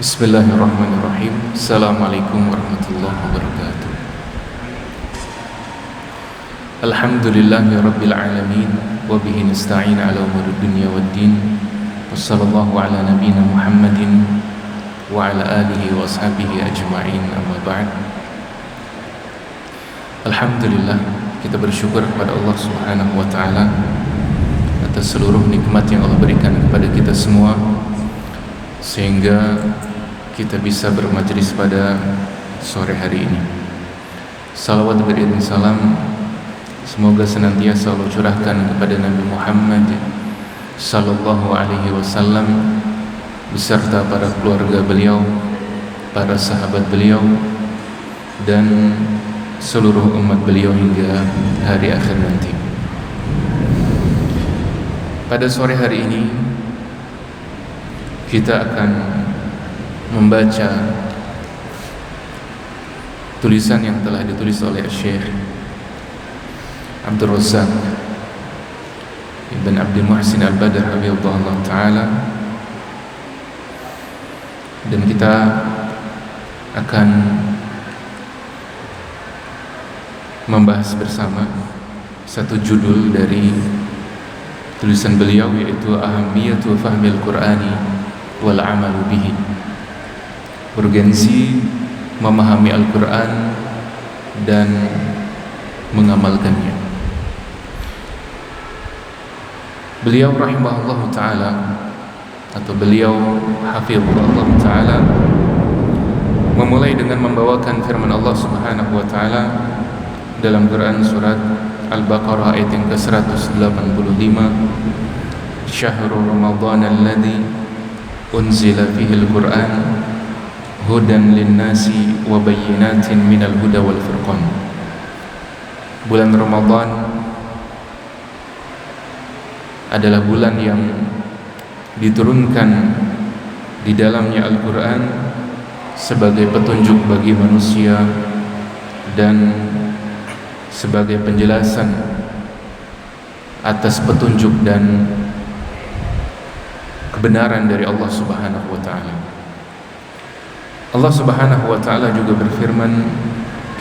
Bismillahirrahmanirrahim. Assalamualaikum warahmatullahi wabarakatuh. Alhamdulillahi rabbil alamin, wa bihi nasta'in ala umuri dunya waddin. Wassallallahu ala nabiyyina Muhammadin wa ala alihi wa ashabihi ajma'in, amma ba'd. Alhamdulillah, kita bersyukur kepada Allah Subhanahu wa taala atas seluruh nikmat yang Allah berikan kepada kita semua, sehingga kita bisa bermajlis pada sore hari ini. Salawat beriring salam semoga senantiasa Allah curahkan kepada Nabi Muhammad sallallahu alaihi wasallam beserta para keluarga beliau, para sahabat beliau, dan seluruh umat beliau hingga hari akhir nanti. Pada sore hari ini kita akan membaca tulisan yang telah ditulis oleh Syekh Abdul Razak Ibn Abdul Muhsin Al-Badr hafizahullah ta'ala, dan kita akan membahas bersama satu judul dari tulisan beliau, yaitu Ahamiyatu Fahmil Qur'ani wal Amalu Bihi, urgensi memahami Al-Quran dan mengamalkannya. Beliau rahimahullah ta'ala, atau beliau hafizahullah ta'ala, memulai dengan membawakan firman Allah subhanahu wa ta'ala dalam Quran surat Al-Baqarah ayat yang ke-185, Syahrul Ramadan alladhi unzila fihi al-Quran hudan linnasi wa bayyinatin minal huda wal furqan. Bulan Ramadan adalah bulan yang diturunkan di dalamnya Al-Quran sebagai petunjuk bagi manusia dan sebagai penjelasan atas petunjuk dan kebenaran dari Allah Subhanahu wa ta'ala. Allah Subhanahu wa ta'ala juga berfirman,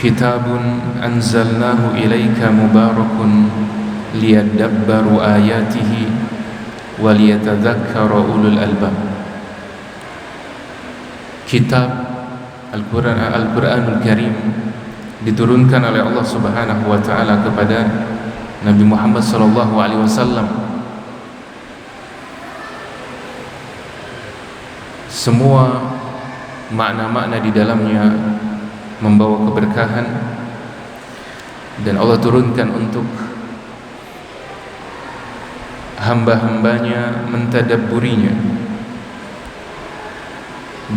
Kitabun anzalnahu ilaika mubarakun liyadabbaru ayatihi wa liyatadzakkara ulul albab. Kitab Al-Quranul Karim diturunkan oleh Allah Subhanahu wa ta'ala kepada Nabi Muhammad sallallahu alaihi wasallam. Semua makna-makna di dalamnya membawa keberkahan, dan Allah turunkan untuk hamba-hambanya mentadabburinya,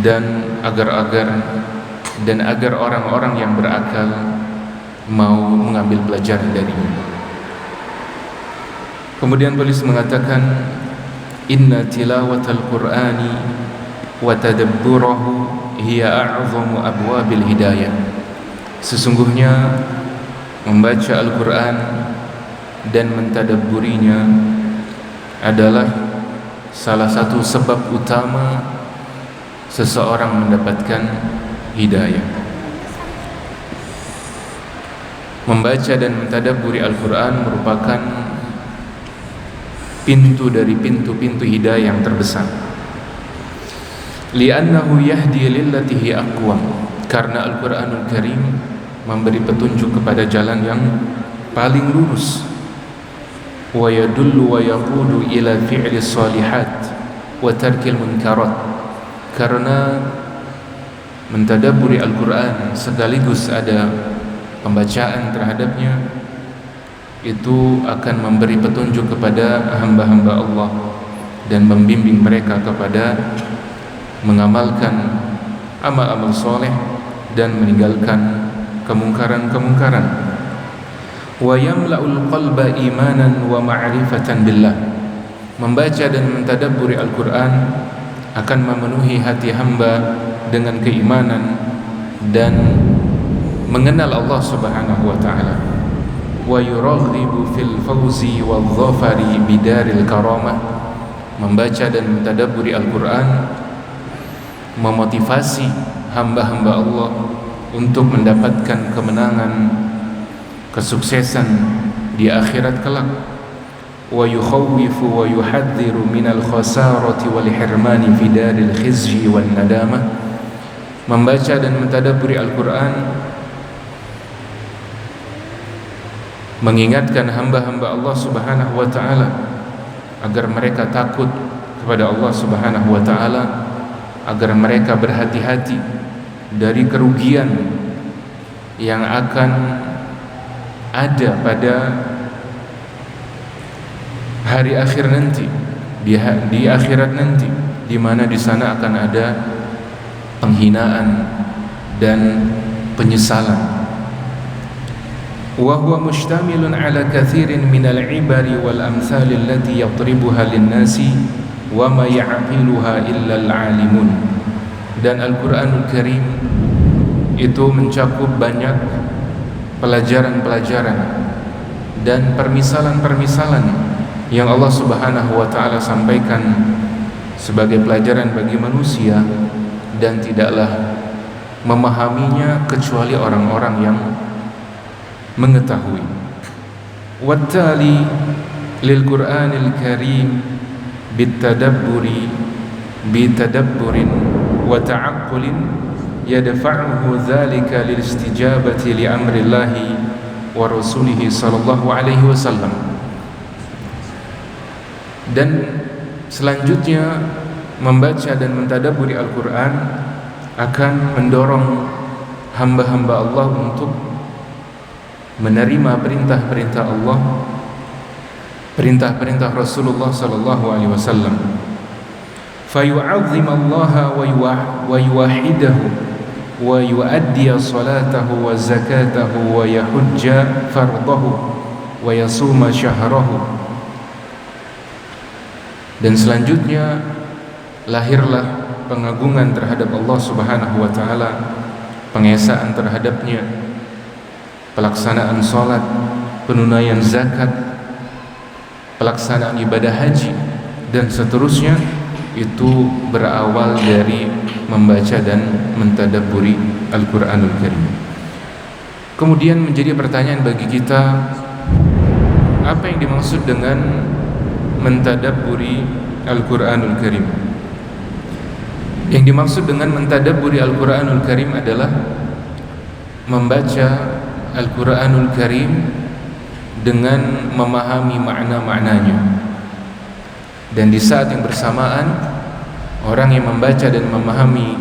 dan agar orang-orang yang berakal mau mengambil pelajaran darinya. Kemudian penulis mengatakan, Inna tilawatal Qur'ani wa tadabburahu hiya a'zamu abwabil hidayah. Sesungguhnya membaca Al-Quran dan mentadabburinya adalah salah satu sebab utama seseorang mendapatkan hidayah. Membaca dan mentadabburi Al-Quran merupakan pintu dari pintu-pintu hidayah yang terbesar. Li'annahu yahdi lillati hi aqwam, karena Al-Quranul Karim memberi petunjuk kepada jalan yang paling lurus. Wa yadullu wa yaqudu ila fi'li shalihat wa tarkil munkarat, karena mentadabburi Al-Quran sekaligus ada pembacaan terhadapnya, itu akan memberi petunjuk kepada hamba-hamba Allah dan membimbing mereka kepada mengamalkan amal-amal soleh dan meninggalkan kemungkaran-kemungkaran. Wa yamla'ul qalba imanan wa ma'rifatan billah. Membaca dan mentadabburi Al-Quran akan memenuhi hati hamba dengan keimanan dan mengenal Allah Subhanahu wa ta'ala. Wa yuraghibu fil fawzi wal dhafari bidaril karamah. Membaca dan mentadabburi Al-Quran memotivasi hamba-hamba Allah untuk mendapatkan kemenangan, kesuksesan di akhirat kelak. Wa yukhawwifu wa yuhadziru minal khasarati wal hirmani fi daril khizyi wan nadamah. Membaca dan mentadabburi Al-Quran mengingatkan hamba-hamba Allah Subhanahu wa ta'ala agar mereka takut kepada Allah Subhanahu wa ta'ala, agar mereka berhati-hati dari kerugian yang akan ada pada hari akhir nanti, di akhirat nanti, di mana di sana akan ada penghinaan dan penyesalan. Wa huwa mustamilun ala katsirin minal ibari wal amsal allati yadribuha lin-nasi wa ma ya'qiluha illa al-alimun. Dan Al-Qur'anul Karim itu mencakup banyak pelajaran-pelajaran dan permisalan-permisalan yang Allah Subhanahu wa ta'ala sampaikan sebagai pelajaran bagi manusia, dan tidaklah memahaminya kecuali orang-orang yang mengetahui. Wattali lil Qur'anil Karim bitadabburin wa ta'aqqulin yadfa'uhu dzalika lil istijabati li amrillahi wa rasulihi sallallahu alaihi wasallam. Dan selanjutnya membaca dan mentadabburi Al-Quran akan mendorong hamba-hamba Allah untuk menerima perintah-perintah Allah, perintah-perintah Rasulullah sallallahu alaihi wasallam. Fayu'azzim Allah wa yuwahidahu wa yuaddi salatahu wa zakatahu wa yahujja fardahu wa yasuma syahrahu. Dan selanjutnya lahirlah pengagungan terhadap Allah Subhanahu wa ta'ala, pengesaan terhadapnya, pelaksanaan sholat, penunaian zakat, pelaksanaan ibadah haji, dan seterusnya. Itu berawal dari membaca dan mentadabburi Al-Quranul Karim. Kemudian menjadi pertanyaan bagi kita, apa yang dimaksud dengan mentadabburi Al-Quranul Karim? Yang dimaksud dengan mentadabburi Al-Quranul Karim adalah membaca Al-Quranul Karim dengan memahami makna-maknanya. Dan di saat yang bersamaan, orang yang membaca dan memahami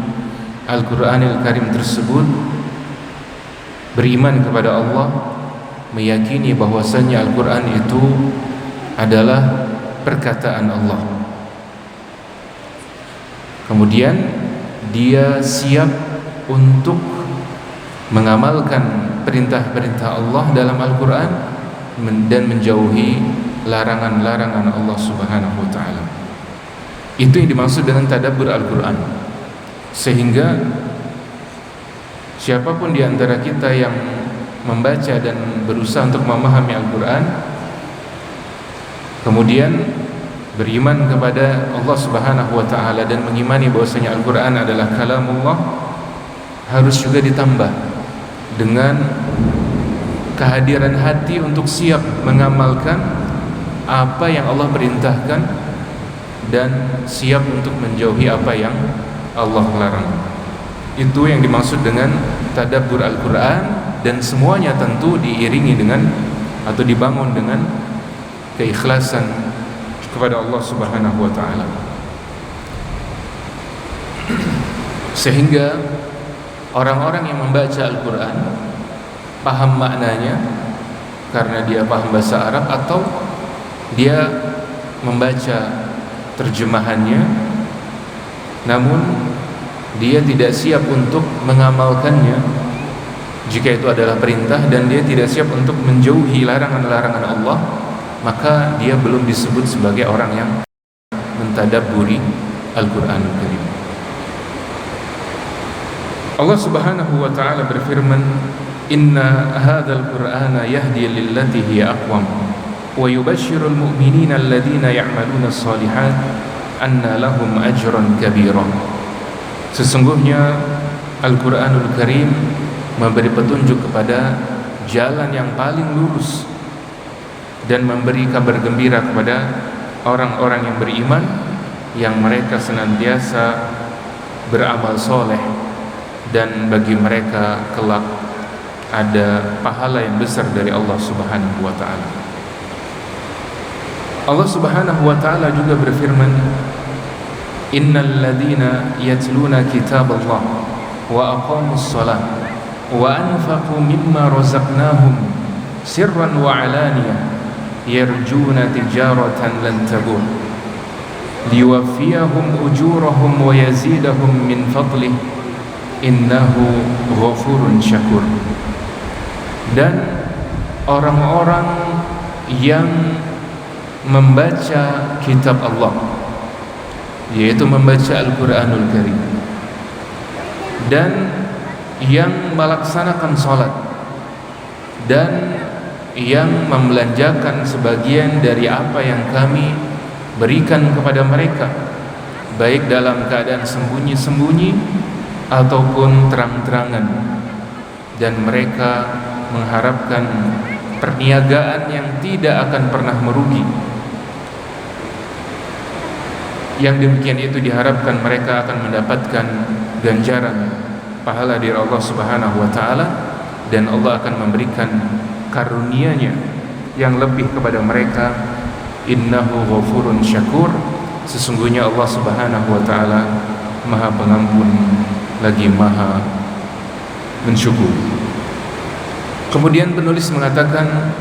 Al-Quranul Karim tersebut beriman kepada Allah, meyakini bahwasanya Al-Quran itu adalah perkataan Allah. Kemudian dia siap untuk mengamalkan perintah-perintah Allah dalam Al-Quran dan menjauhi larangan-larangan Allah Subhanahu wa ta'ala. Itu yang dimaksud dengan tadabbur Al-Quran. Sehingga siapapun di antara kita yang membaca dan berusaha untuk memahami Al-Quran, kemudian beriman kepada Allah Subhanahu wa ta'ala dan mengimani bahwasanya Al-Quran adalah kalamullah, harus juga ditambah dengan kehadiran hati untuk siap mengamalkan apa yang Allah perintahkan dan siap untuk menjauhi apa yang Allah larang. Itu yang dimaksud dengan tadabbur Al-Quran, dan semuanya tentu diiringi dengan atau dibangun dengan keikhlasan kepada Allah Subhanahu wa ta'ala. Sehingga orang-orang yang membaca Al-Quran paham maknanya karena dia paham bahasa Arab, atau dia membaca terjemahannya namun dia tidak siap untuk mengamalkannya jika itu adalah perintah, dan dia tidak siap untuk menjauhi larangan-larangan Allah, maka dia belum disebut sebagai orang yang mentadabburi Al-Quranul Karim. Allah Subhanahu wa ta'ala berfirman, inna hadzal qur'ana yahdi lillati hiya aqwam wa yubashshirul mu'minina alladhina ya'maluna as-solihat anna lahum ajran kabira. Sesungguhnya Al-Quranul Karim memberi petunjuk kepada jalan yang paling lurus dan memberi kabar gembira kepada orang-orang yang beriman, yang mereka senantiasa beramal soleh, dan bagi mereka kelak ada pahala yang besar dari Allah Subhanahu wa ta'ala. Allah Subhanahu wa ta'ala juga berfirman, innal ladhina yatluna kitab Allah wa aqamus salat wa anfaqu mimma razaqnahum sirran wa alaniyah yarjuna tijaratan lan tabur liwaffiyahum ujurahum wa yazidahum min fadlih innahu ghafurun syakur. Dan orang-orang yang membaca kitab Allah, yaitu membaca Al-Quranul Karim, dan yang melaksanakan sholat, dan yang membelanjakan sebagian dari apa yang kami berikan kepada mereka, baik dalam keadaan sembunyi-sembunyi ataupun terang-terangan, dan mereka mengharapkan perniagaan yang tidak akan pernah merugi. Yang demikian itu diharapkan mereka akan mendapatkan ganjaran pahala dari Allah Subhanahu wa ta'ala, dan Allah akan memberikan karunia-Nya yang lebih kepada mereka. Innahu ghafurun syakur. Sesungguhnya Allah Subhanahu wa ta'ala Maha Pengampun lagi Maha mensyukur. Kemudian penulis mengatakan,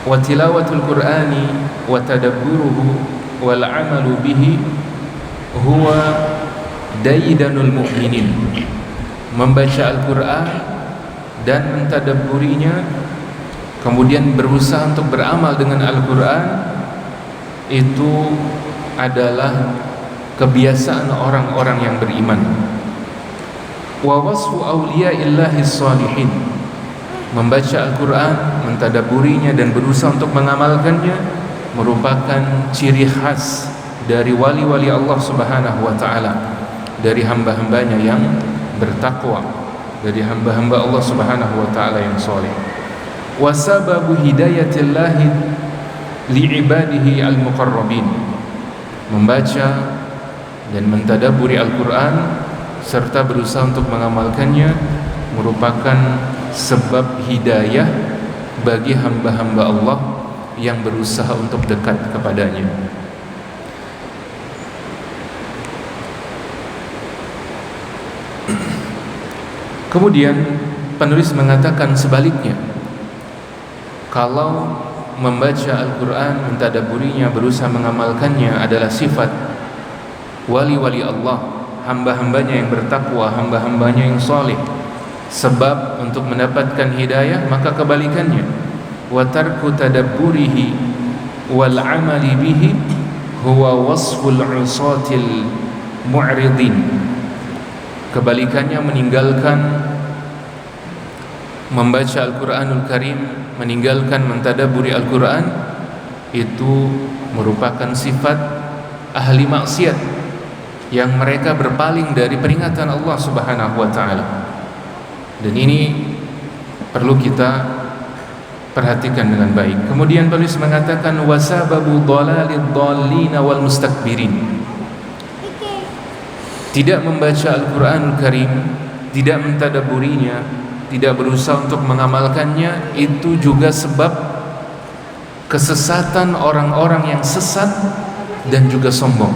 wa tilawatul Qur'ani wa tadabburuhu wal amalu bihi huwa daidanul mu'minin. Membaca Al-Quran dan mentadabburinya, kemudian berusaha untuk beramal dengan Al-Quran, itu adalah kebiasaan orang-orang yang beriman. Wa wasfu awliya'illahi shalihin. Membaca Al-Quran, mentadabburinya dan berusaha untuk mengamalkannya merupakan ciri khas dari wali-wali Allah Subhanahu wa ta'ala, dari hamba-hambanya yang bertakwa, dari hamba-hamba Allah Subhanahu wa ta'ala yang soleh. Wa sababu hidayatillahi li'ibadihi al-muqarrabin. Membaca dan mentadabburi Al-Quran serta berusaha untuk mengamalkannya merupakan sebab hidayah bagi hamba-hamba Allah yang berusaha untuk dekat kepadanya. Kemudian penulis mengatakan sebaliknya, kalau membaca Al-Quran, mentadabburinya, berusaha mengamalkannya adalah sifat wali-wali Allah, hamba-hambanya yang bertakwa, hamba-hambanya yang soleh, sebab untuk mendapatkan hidayah, maka kebalikannya, wa tarku tadabburihi wal amali bihi huwa wasful usatil mu'ridin. Kebalikannya, meninggalkan membaca Al-Quranul Karim, meninggalkan mentadabburi Al-Quran, itu merupakan sifat ahli maksiat yang mereka berpaling dari peringatan Allah Subhanahu wa ta'ala. Dan ini perlu kita perhatikan dengan baik. Kemudian penulis mengatakan, wasababu dhalalid dhallina wal mustakbirin. Tidak membaca Al-Quranul Karim, tidak mentadabburinya, tidak berusaha untuk mengamalkannya, itu juga sebab kesesatan orang-orang yang sesat dan juga sombong.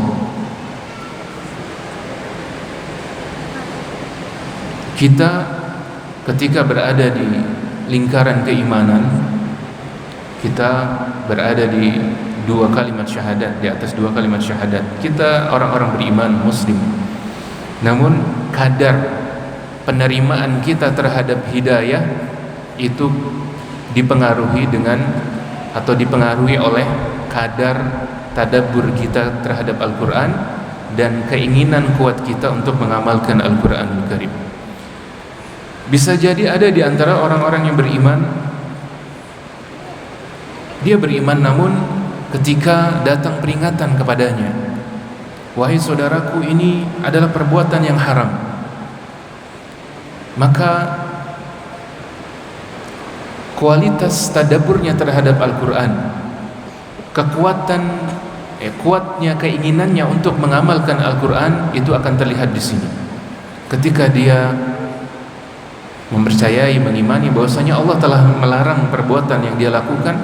Kita ketika berada di lingkaran keimanan, kita berada di dua kalimat syahadat, di atas dua kalimat syahadat, kita orang-orang beriman, muslim. Namun kadar penerimaan kita terhadap hidayah itu dipengaruhi dengan atau dipengaruhi oleh kadar tadabbur kita terhadap Al-Quran dan keinginan kuat kita untuk mengamalkan Al-Quranul Karim. Bisa jadi ada di antara orang-orang yang beriman, dia beriman namun ketika datang peringatan kepadanya, wahai saudaraku, ini adalah perbuatan yang haram. Maka kualitas tadabburnya terhadap Al-Quran, kuatnya keinginannya untuk mengamalkan Al-Quran itu akan terlihat di sini. Ketika dia mempercayai, mengimani bahwasanya Allah telah melarang perbuatan yang dia lakukan,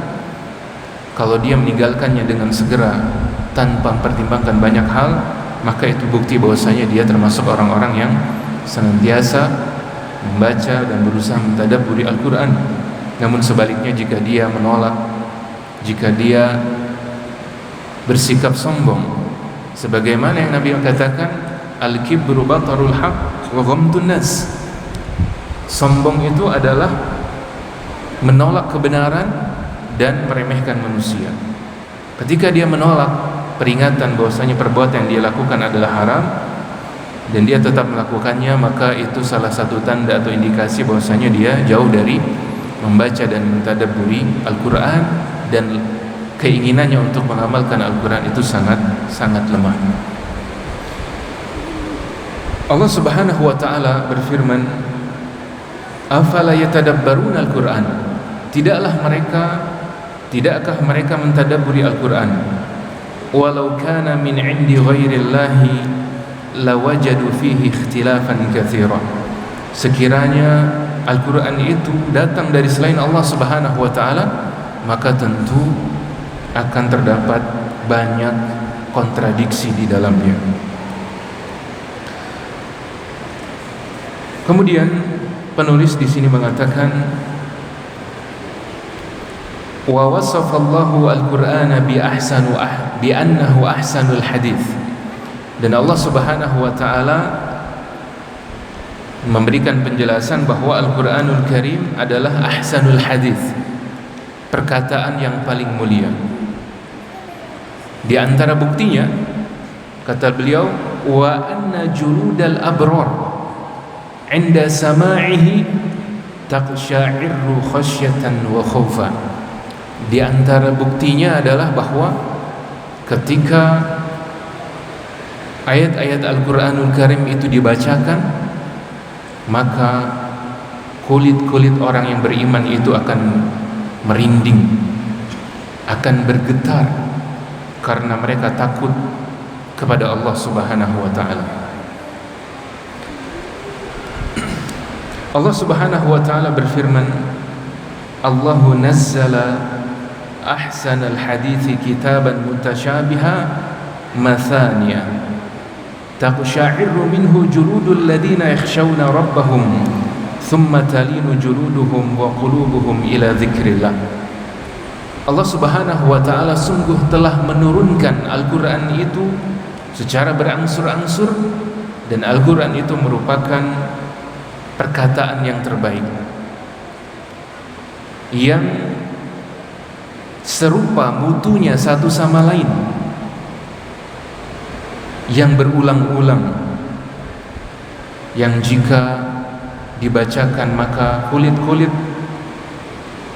kalau dia meninggalkannya dengan segera tanpa mempertimbangkan banyak hal, maka itu bukti bahwasanya dia termasuk orang-orang yang senantiasa membaca dan berusaha mentadabburi Al-Quran. Namun sebaliknya, jika dia menolak, jika dia bersikap sombong, sebagaimana yang Nabi katakan, al-kibru batarul haq wa ghamtun nas. Sombong itu adalah menolak kebenaran dan meremehkan manusia. Ketika dia menolak peringatan bahwasanya perbuatan yang dia lakukan adalah haram dan dia tetap melakukannya, maka itu salah satu tanda atau indikasi bahwasanya dia jauh dari membaca dan mentadabburi Al-Quran, dan keinginannya untuk mengamalkan Al-Quran itu sangat lemah. Allah Subhanahu wa taala berfirman, afala yatadabbaruna Al-Quran, tidakkah mereka mentadabburi Al-Quran, walau kana min indi ghairillahi lawajadu fihi ikhtilafan katsira. Sekiranya Al-Quran itu datang dari selain Allah Subhanahu wa ta'ala, maka tentu akan terdapat banyak kontradiksi di dalamnya. Kemudian penulis di sini mengatakan, wa wasafallahu al-Qur'ana bi annahu ahsanul hadits. Dan Allah Subhanahu wa taala memberikan penjelasan bahwa Al-Qur'anul Karim adalah ahsanul hadits, perkataan yang paling mulia. Di antara buktinya, kata beliau, wa anna juludal abrar 'inda sama'ihi taqsha'iru khasyatan wa khawfa. Di antara buktinya adalah bahwa ketika ayat-ayat Al-Quranul Karim itu dibacakan, maka kulit-kulit orang yang beriman itu akan merinding, akan bergetar, karena mereka takut kepada Allah Subhanahu wa ta'ala. Allah Subhanahu wa ta'ala berfirman, Allahu nazzala ahsanal hadithi kitaban mutasyabiha mathaniya taqsha'iru minhu juludul ladina yakhshawna rabbahum thumma talinu juluduhum wa qulubuhum ila dzikrillah. Allah Subhanahu wa ta'ala sungguh telah menurunkan Al-Quran itu secara berangsur-angsur, dan Al-Quran itu merupakan perkataan yang terbaik, yang serupa mutunya satu sama lain, yang berulang-ulang, yang jika dibacakan maka kulit-kulit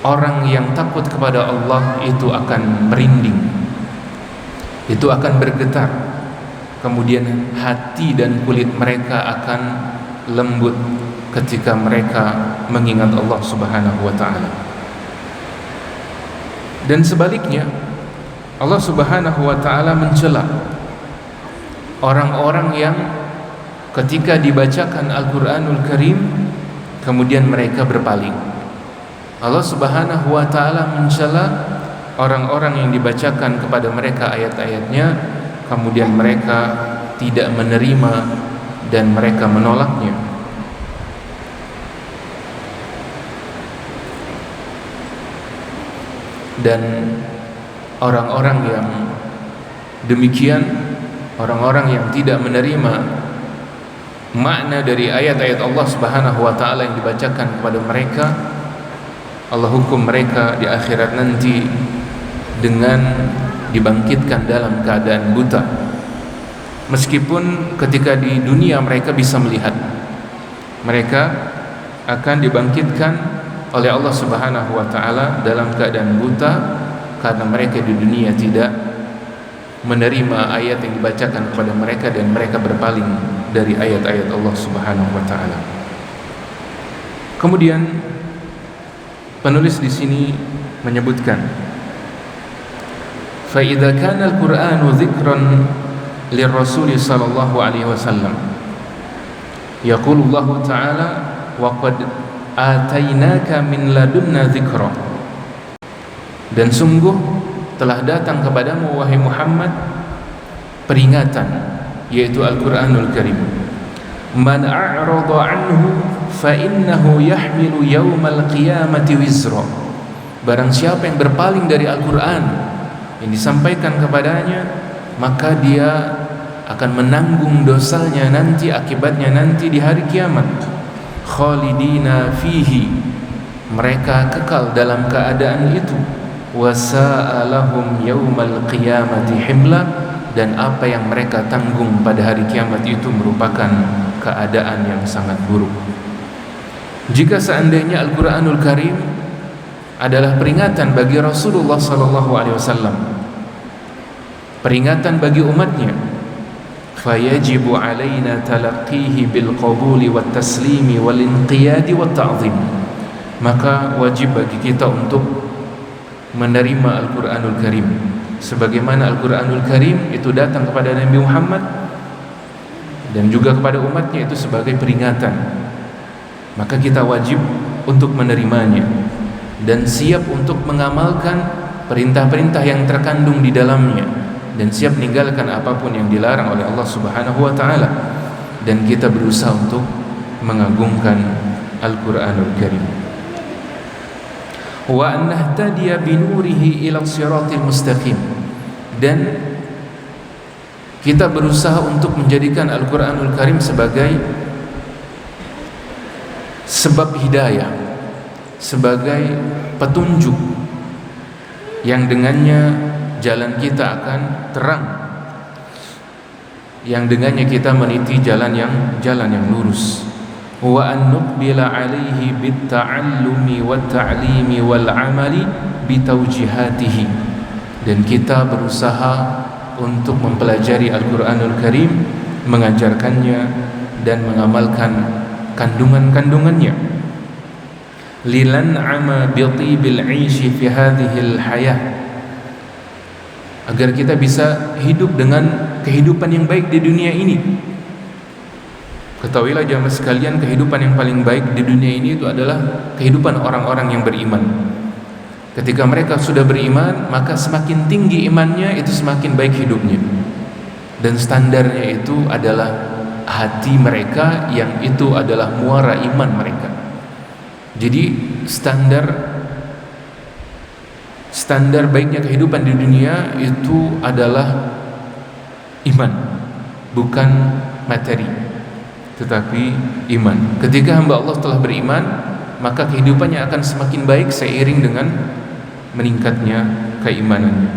orang yang takut kepada Allah itu akan merinding, itu akan bergetar, kemudian hati dan kulit mereka akan lembut ketika mereka mengingat Allah Subhanahu wa ta'ala. Dan sebaliknya, Allah Subhanahu wa ta'ala mencela orang-orang yang ketika dibacakan Al-Quranul Karim kemudian mereka berpaling. Allah Subhanahu wa ta'ala mencela orang-orang yang dibacakan kepada mereka ayat-ayatnya kemudian mereka tidak menerima dan mereka menolaknya. Dan orang-orang yang demikian, orang-orang yang tidak menerima makna dari ayat-ayat Allah Subhanahu wa ta'ala yang dibacakan kepada mereka, Allah hukum mereka di akhirat nanti dengan dibangkitkan dalam keadaan buta. Meskipun ketika di dunia mereka bisa melihat, mereka akan dibangkitkan oleh Allah Subhanahu wa ta'ala dalam keadaan buta, karena mereka di dunia tidak menerima ayat yang dibacakan kepada mereka dan mereka berpaling dari ayat-ayat Allah Subhanahu wa taala. Kemudian penulis di sini menyebutkan, fa idza kana al-Qur'anu dzikran lirrasul sallallahu alaihi wasallam yaqulu Allah ta'ala wa qad atainaka min ladunna dzikra, dan sungguh telah datang kepadamu wahai Muhammad peringatan, yaitu Al-Qur'anul Karim. Man a'rada anhu fa innahu yahmilu yaumal qiyamati wizra, barang siapa yang berpaling dari Al-Qur'an yang disampaikan kepadanya, maka dia akan menanggung dosanya nanti, akibatnya nanti di hari kiamat. Khalidina fihi, mereka kekal dalam keadaan itu. Wasa'alahum yaumal qiyamati himla, dan apa yang mereka tanggung pada hari kiamat itu merupakan keadaan yang sangat buruk. Jika seandainya Al-Qur'anul Karim adalah peringatan bagi Rasulullah sallallahu alaihi wasallam, peringatan bagi umatnya, fayajibu alaina talaqqihi bil qabuli wat taslimi wal inqiyadi wat ta'zim, maka wajib bagi kita untuk menerima Al-Qur'anul Karim sebagaimana Al-Qur'anul Karim itu datang kepada Nabi Muhammad dan juga kepada umatnya itu sebagai peringatan. Maka kita wajib untuk menerimanya dan siap untuk mengamalkan perintah-perintah yang terkandung di dalamnya, dan siap meninggalkan apapun yang dilarang oleh Allah Subhanahu wa taala, dan kita berusaha untuk mengagungkan Al-Qur'anul Karim. Wa an nahtadiya binurihi ila siratil mustaqim, dan kita berusaha untuk menjadikan Al-Qur'anul Karim sebagai sebab hidayah, sebagai petunjuk yang dengannya jalan kita akan terang, yang dengannya kita meniti jalan yang lurus. Wa an nuqbila alaihi bit ta'allumi wat ta'limi wal amali bi tawjihatihi, dan kita berusaha untuk mempelajari Al-Qur'anul Karim, mengajarkannya dan mengamalkan kandungan-kandungannya. Lilan'ama bi tibil 'aishi fi hadhil hayah, agar kita bisa hidup dengan kehidupan yang baik di dunia ini. Ketahuilah jamaah sekalian, kehidupan yang paling baik di dunia ini itu adalah kehidupan orang-orang yang beriman. Ketika mereka sudah beriman, maka semakin tinggi imannya itu semakin baik hidupnya, dan standarnya itu adalah hati mereka yang itu adalah muara iman mereka. Jadi standar baiknya kehidupan di dunia itu adalah iman, bukan materi, tetapi iman. Ketika hamba Allah telah beriman, maka kehidupannya akan semakin baik seiring dengan meningkatnya keimanannya.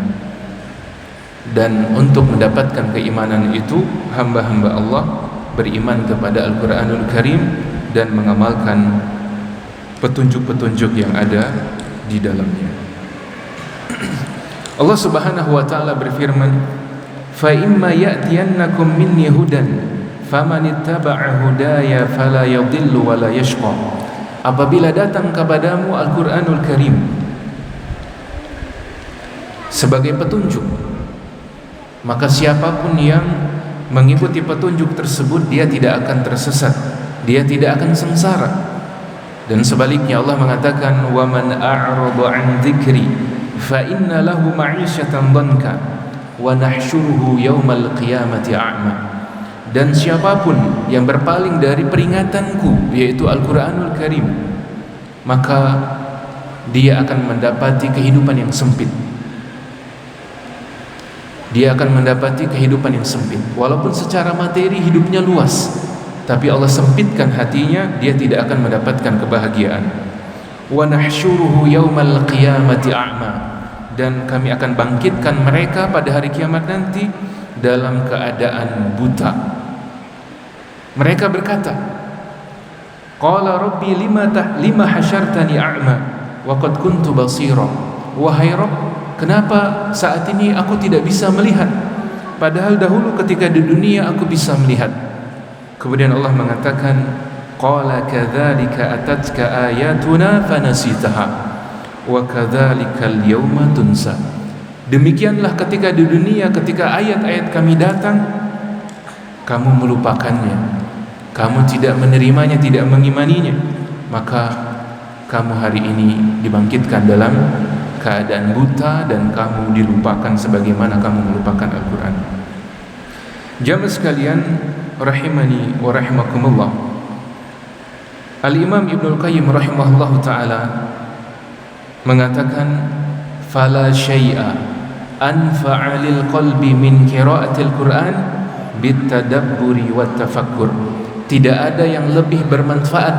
Dan untuk mendapatkan keimanan itu, hamba-hamba Allah beriman kepada Al-Qur'anul Karim dan mengamalkan petunjuk-petunjuk yang ada di dalamnya. Allah Subhanahu wa taala berfirman, "Fa imma ya'tiyannakum minni hudan faman ittaba'a hudaya fala yadhillu wa la yashqa." Apabila datang kepadamu Al-Qur'anul Karim sebagai petunjuk, maka siapapun yang mengikuti petunjuk tersebut, dia tidak akan tersesat, dia tidak akan sengsara. Dan sebaliknya Allah mengatakan, wa man a'rada 'an dzikri fa inna lahu ma'isyatan dhanka wa nahsyuruhu yaumal qiyamati a'ma. Dan siapapun yang berpaling dari peringatanku, yaitu Al-Qur'anul Karim, maka dia akan mendapati kehidupan yang sempit. Dia akan mendapati kehidupan yang sempit. Walaupun secara materi hidupnya luas, tapi Allah sempitkan hatinya, dia tidak akan mendapatkan kebahagiaan. Wa nahsyuruhu yaumal qiyamati a'ma, dan kami akan bangkitkan mereka pada hari kiamat nanti dalam keadaan buta. Mereka berkata, qala rabbi lima hasyartani a'ma wa qad kuntu basira. Wahai Rabb, kenapa saat ini aku tidak bisa melihat? padahal dahulu ketika di dunia aku bisa melihat. Kemudian Allah mengatakan, qala kadzalika atatka ayatuna fanasitaha wa kadzalikal yawma tunsa. Demikianlah ketika di dunia, ketika ayat-ayat kami datang, kamu melupakannya, kamu tidak menerimanya, tidak mengimaninya, maka kamu hari ini dibangkitkan dalam keadaan buta dan kamu dilupakan sebagaimana kamu melupakan Al-Quran. Jamaah sekalian rahimani wa rahimakumullah, Al-Imam Ibnul Qayyim rahimahullah ta'ala mengatakan, fala syai'a anfa'a lil qalbi min qira'atil Qur'an bitadabburi wat tafakkur. Tidak ada yang lebih bermanfaat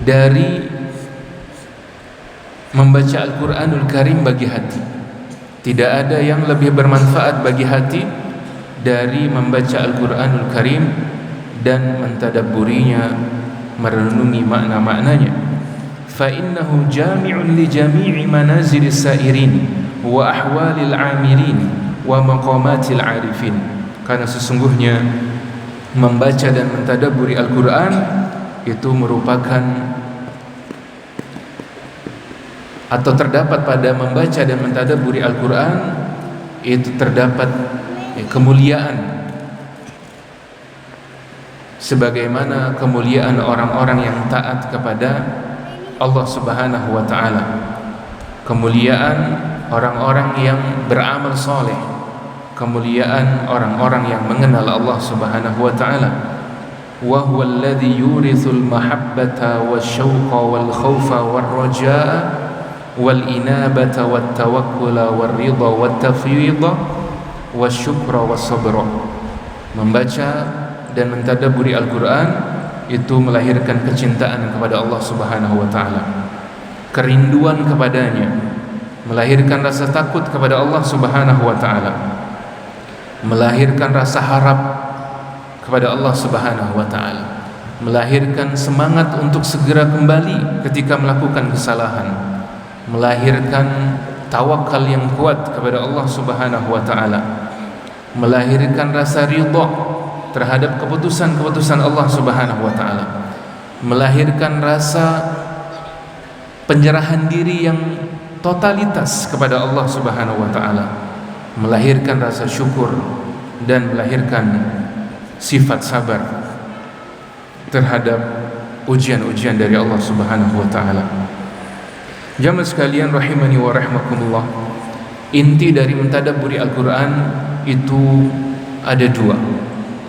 dari membaca Al-Quranul Karim bagi hati. Tidak ada yang lebih bermanfaat bagi hati dari membaca Al-Quranul Karim dan mentadabburinya, merenungi makna-maknanya. Fa innahu jami'un li jami'i manazilis sa'irin wa ahwalil 'amirin wa maqamatil 'arifin. Karena sesungguhnya membaca dan mentadabburi Al-Quran itu merupakan, atau terdapat pada membaca dan mentadabburi Al-Quran itu terdapat kemuliaan, sebagaimana kemuliaan orang-orang yang taat kepada Allah Subhanahu wa ta'ala, kemuliaan orang-orang yang beramal soleh, kemuliaan orang-orang yang mengenal Allah Subhanahu wa ta'ala. Wa huwa alladhi yurithul mahabbata wasyauqa wal khawfa wal raja'a wal inabata wat tawakkula wal ridha wat tafwidha wasyukra was sabra. Membaca dan mentadabburi Al-Quran itu melahirkan kecintaan kepada Allah Subhanahu wa ta'ala, kerinduan kepadanya, melahirkan rasa takut kepada Allah Subhanahu wa ta'ala, melahirkan rasa harap kepada Allah Subhanahu wa ta'ala, melahirkan semangat untuk segera kembali ketika melakukan kesalahan, melahirkan tawakal yang kuat kepada Allah Subhanahu wa ta'ala, melahirkan rasa ridha terhadap keputusan-keputusan Allah Subhanahu wa ta'ala, melahirkan rasa penyerahan diri yang totalitas kepada Allah Subhanahu wa ta'ala, melahirkan rasa syukur dan melahirkan sifat sabar terhadap ujian-ujian dari Allah Subhanahu wa ta'ala. Jamaah sekalian rahimani wa rahimakumullah, inti dari mentadabburi Al-Quran itu ada dua.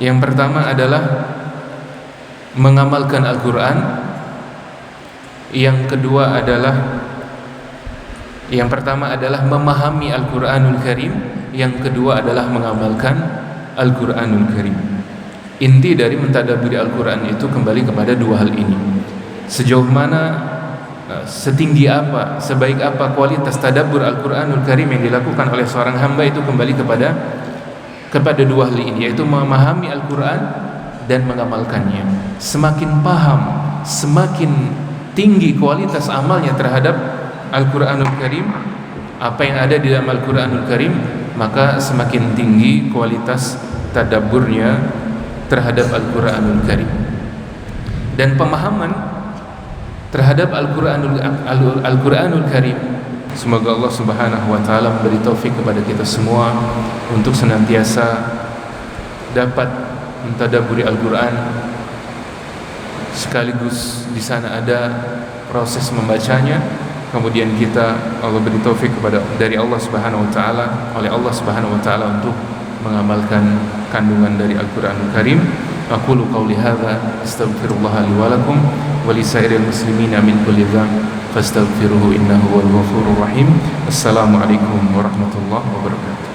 Yang pertama adalah mengamalkan Al-Quran. Yang kedua adalah, yang pertama adalah memahami Al-Quranul Karim, yang kedua adalah mengamalkan Al-Quranul Karim. Inti dari mentadabburi Al-Quran itu kembali kepada dua hal ini. Sejauh mana, setinggi apa, sebaik apa kualitas tadabbur Al-Quranul Karim yang dilakukan oleh seorang hamba itu kembali kepada dua hal ini, yaitu memahami Al-Quran dan mengamalkannya. Semakin paham, semakin tinggi kualitas amalnya terhadap Al-Quranul Karim, apa yang ada di dalam Al-Quranul Karim, maka semakin tinggi kualitas tadabburnya terhadap Al-Quranul Karim. Dan pemahaman terhadap Al-Quranul Karim, semoga Allah Subhanahu wa ta'ala memberi taufik kepada kita semua untuk senantiasa dapat mentadabburi Al-Quran, sekaligus di sana ada proses membacanya. Kemudian kita, Allah beri taufik dari Allah Subhanahu wa ta'ala, oleh Allah Subhanahu wa ta'ala, untuk mengamalkan kandungan dari Al-Quranul Karim. Aqulu qawli hadza astaghfirullah li wa lakum wa li sairil muslimina min kulli dhanb fastaghfiruhu innahu huwal ghafurur rahim. Assalamualaikum warahmatullahi wabarakatuh.